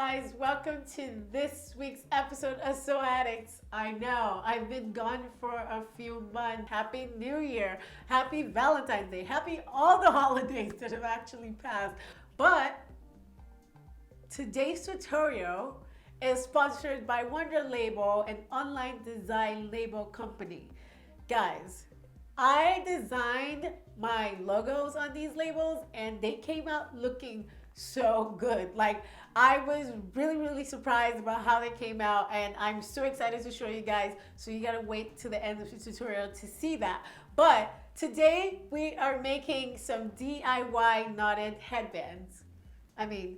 guys, welcome to this week's episode of So Addicts. I know, I've been gone for a few months. Happy New Year, happy Valentine's Day, happy all the holidays that have actually passed. But today's tutorial is sponsored by Wonder Label, an online design label company. Guys, I designed my logos on these labels and they came out looking so good. Like, I was really surprised about how they came out, and I'm so excited to show you guys. So you gotta wait to the end of the tutorial to see that. But today we are making some DIY knotted headbands. I mean,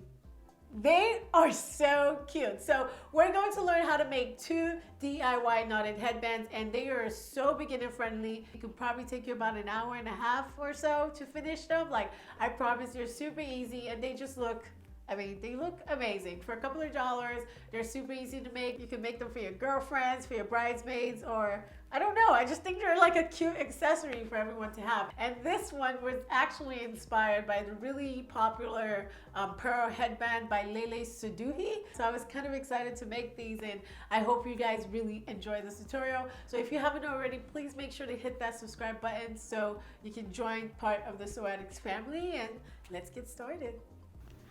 they are so cute. So we're going to learn how to make 2 DIY knotted headbands, and they are so beginner friendly. It could probably take you about an hour and a half or so to finish them. Like, I promise, they're super easy, and they just look, I mean, they look amazing. For a couple of dollars, they're super easy to make. You can make them for your girlfriends, for your bridesmaids, or I don't know. I just think they're like a cute accessory for everyone to have. And this one was actually inspired by the really popular pearl headband by Lele Suduhi. So I was kind of excited to make these, and I hope you guys really enjoy this tutorial. So if you haven't already, please make sure to hit that subscribe button so you can join part of the So Addicts family, and let's get started.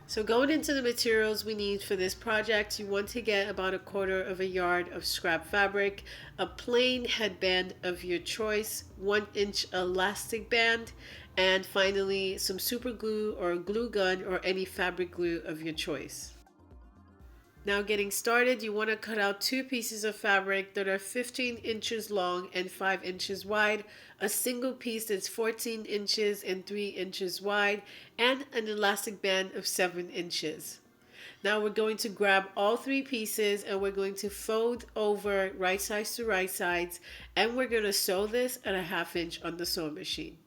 So going into the materials we need for this project, you want to get about 1/4 yard of scrap fabric, a plain headband of your choice, 1-inch elastic band, and finally some super glue or glue gun or any fabric glue of your choice. Now getting started, you want to cut out 2 pieces of fabric that are 15 inches long and 5 inches wide, a single piece that's 14 inches and 3 inches wide, and an elastic band of 7 inches. Now we're going to grab all 3 pieces and we're going to fold over right sides to right sides, and we're going to sew this at 1/2 inch on the sewing machine.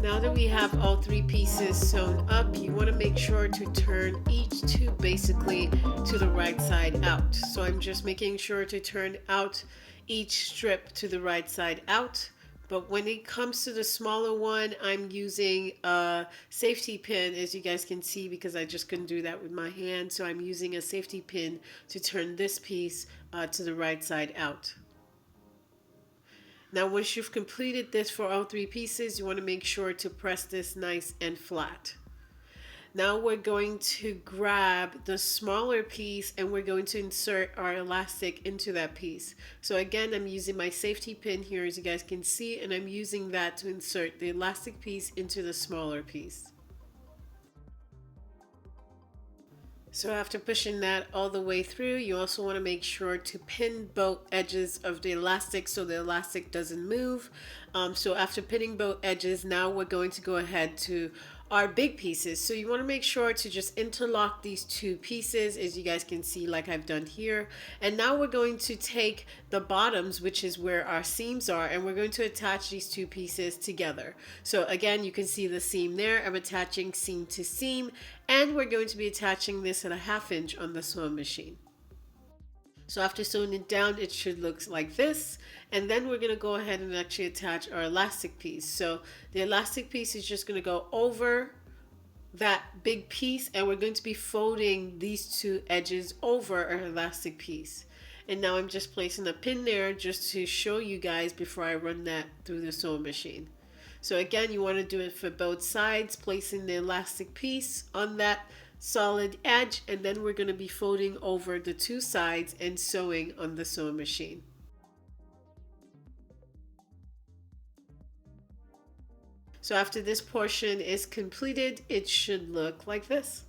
Now that we have all 3 pieces sewn up, you want to make sure to turn each tube basically to the right side out. So I'm just making sure to turn out each strip to the right side out. But when it comes to the smaller one, I'm using a safety pin, as you guys can see, because I just couldn't do that with my hand. So I'm using a safety pin to turn this piece to the right side out. Now once you've completed this for all 3 pieces, you want to make sure to press this nice and flat. Now we're going to grab the smaller piece and we're going to insert our elastic into that piece. So again, I'm using my safety pin here, as you guys can see, and I'm using that to insert the elastic piece into the smaller piece. So after pushing that all the way through, you also want to make sure to pin both edges of the elastic so the elastic doesn't move. So after pinning both edges, now we're going to go ahead to our big pieces. So you want to make sure to just interlock these 2 pieces, as you guys can see, like I've done here. And now we're going to take the bottoms, which is where our seams are, and we're going to attach these 2 pieces together. So again, you can see the seam there. I'm attaching seam to seam, and we're going to be attaching this at 1/2 inch on the sewing machine. So after sewing it down, it should look like this. And then we're going to go ahead and actually attach our elastic piece. So the elastic piece is just going to go over that big piece, and we're going to be folding these 2 edges over our elastic piece. And now I'm just placing a pin there just to show you guys before I run that through the sewing machine. So again, you want to do it for both sides, placing the elastic piece on that solid edge, and then we're going to be folding over the 2 sides and sewing on the sewing machine. So after this portion is completed, it should look like this.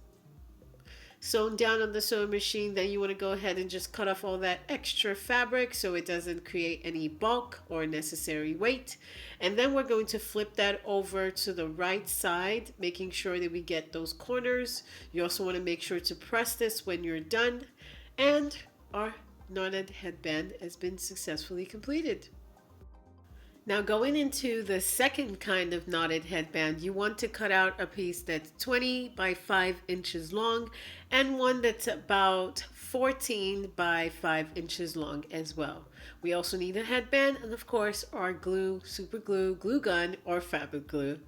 Sewn down on the sewing machine, then you want to go ahead and just cut off all that extra fabric so it doesn't create any bulk or necessary weight. And then we're going to flip that over to the right side, making sure that we get those corners. You also want to make sure to press this when you're done. And our knotted headband has been successfully completed. Now going into the second kind of knotted headband, you want to cut out a piece that's 20 by 5 inches long and one that's about 14 by 5 inches long as well. We also need a headband and of course our glue, super glue, glue gun, or fabric glue.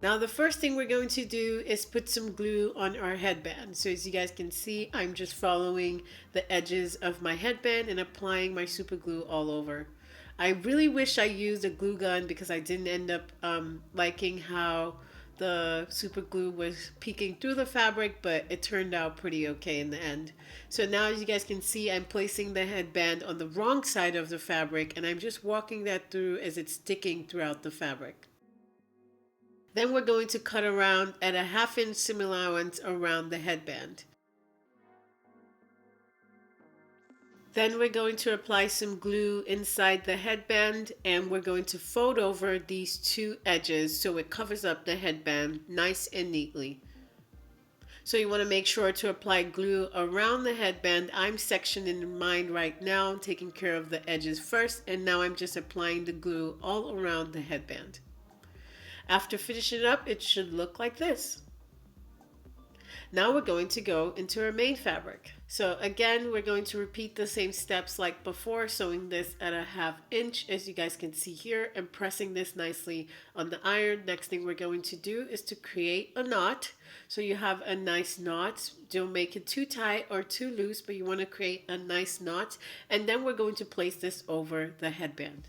Now the first thing we're going to do is put some glue on our headband. So as you guys can see, I'm just following the edges of my headband and applying my super glue all over. I really wish I used a glue gun because I didn't end up liking how the super glue was peeking through the fabric, but it turned out pretty okay in the end. So now as you guys can see, I'm placing the headband on the wrong side of the fabric and I'm just walking that through as it's sticking throughout the fabric. Then we're going to cut around at a 1/2 inch seam allowance around the headband. Then we're going to apply some glue inside the headband and we're going to fold over these two edges so it covers up the headband nice and neatly. So you want to make sure to apply glue around the headband. I'm sectioning mine right now, taking care of the edges first, and now I'm just applying the glue all around the headband. After finishing up, it should look like this. Now we're going to go into our main fabric. So again, we're going to repeat the same steps like before, sewing this at a 1/2 inch, as you guys can see here, and pressing this nicely on the iron. Next thing we're going to do is to create a knot. So you have a nice knot. Don't make it too tight or too loose, but you want to create a nice knot. And then we're going to place this over the headband.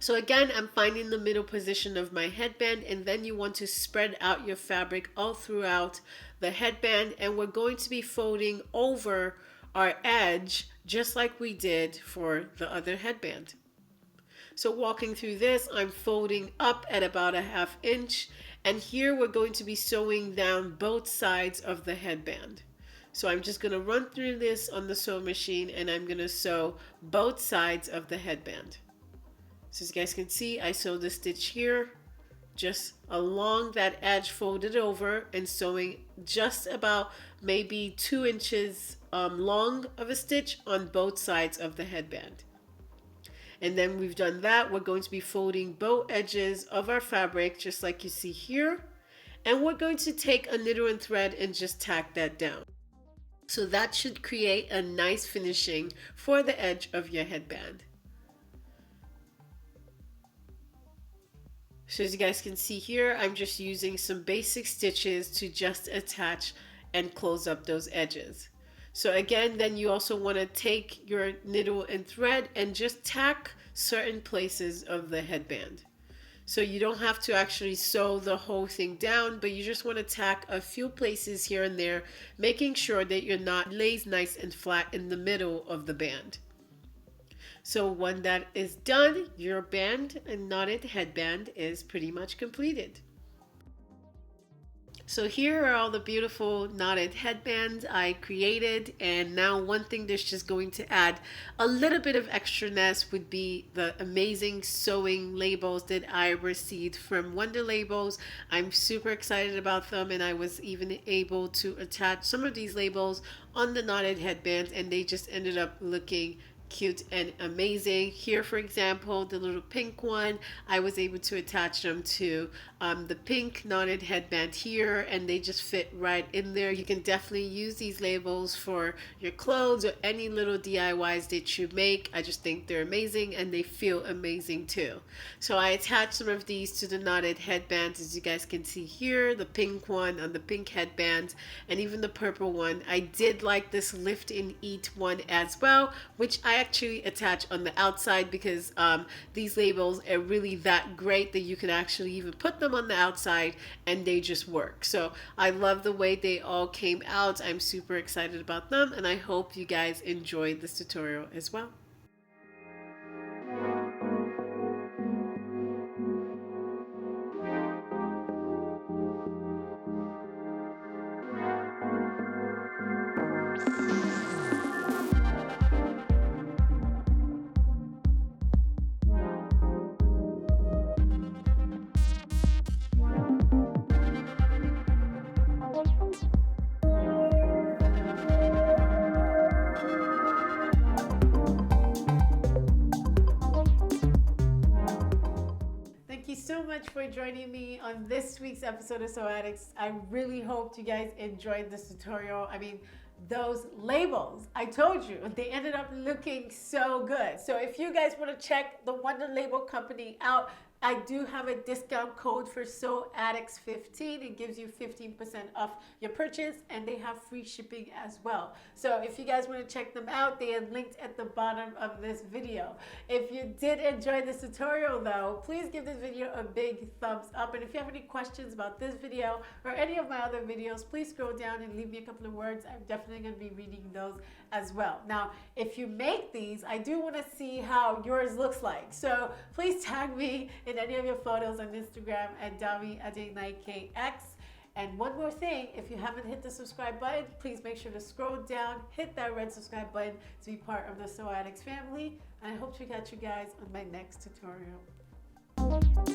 So again, I'm finding the middle position of my headband, and then you want to spread out your fabric all throughout the headband, and we're going to be folding over our edge just like we did for the other headband. So walking through this, I'm folding up at about a 1/2 inch, and here we're going to be sewing down both sides of the headband. So I'm just going to run through this on the sewing machine and I'm going to sew both sides of the headband. So as you guys can see, I sewed the stitch here, just along that edge, folded over, and sewing just about maybe 2 inches long of a stitch on both sides of the headband. And then we've done that, we're going to be folding both edges of our fabric, just like you see here. And we're going to take a needle and thread and just tack that down. So that should create a nice finishing for the edge of your headband. So as you guys can see here, I'm just using some basic stitches to just attach and close up those edges. So again, then you also want to take your needle and thread and just tack certain places of the headband. So you don't have to actually sew the whole thing down, but you just want to tack a few places here and there, making sure that your knot lays nice and flat in the middle of the band. So when that is done, your band and knotted headband is pretty much completed. So here are all the beautiful knotted headbands I created, and now one thing that's just going to add a little bit of extraness would be the amazing sewing labels that I received from Wonder Labels. I'm super excited about them, and I was even able to attach some of these labels on the knotted headbands, and they just ended up looking cute and amazing. Here, for example, the little pink one, I was able to attach them to the pink knotted headband here, and they just fit right in there. You can definitely use these labels for your clothes or any little DIYs that you make. I just think they're amazing, and they feel amazing too. So I attached some of these to the knotted headbands, as you guys can see here, the pink one on the pink headband, and even the purple one. I did like this lift and eat one as well, which I actually attach on the outside because these labels are really that great that you can actually even put them on the outside and they just work. So I love the way they all came out. I'm super excited about them, and I hope you guys enjoyed this tutorial as well. So much for joining me on this week's episode of Sew Addicts. I really hope you guys enjoyed this tutorial. I mean, those labels. I told you, they ended up looking so good. So if you guys want to check the Wonder Label Company out, I do have a discount code for So Addicts 15. It gives you 15% off your purchase, and they have free shipping as well. So if you guys want to check them out, they are linked at the bottom of this video. If you did enjoy this tutorial though, please give this video a big thumbs up. And if you have any questions about this video or any of my other videos, please scroll down and leave me a couple of words. I'm definitely going to be reading those as well. Now, if you make these, I do want to see how yours looks like. So please tag me in any of your photos on Instagram at DamiAdenikeX. And one more thing, if you haven't hit the subscribe button, please make sure to scroll down, hit that red subscribe button to be part of the So Addicts family. And I hope to catch you guys on my next tutorial.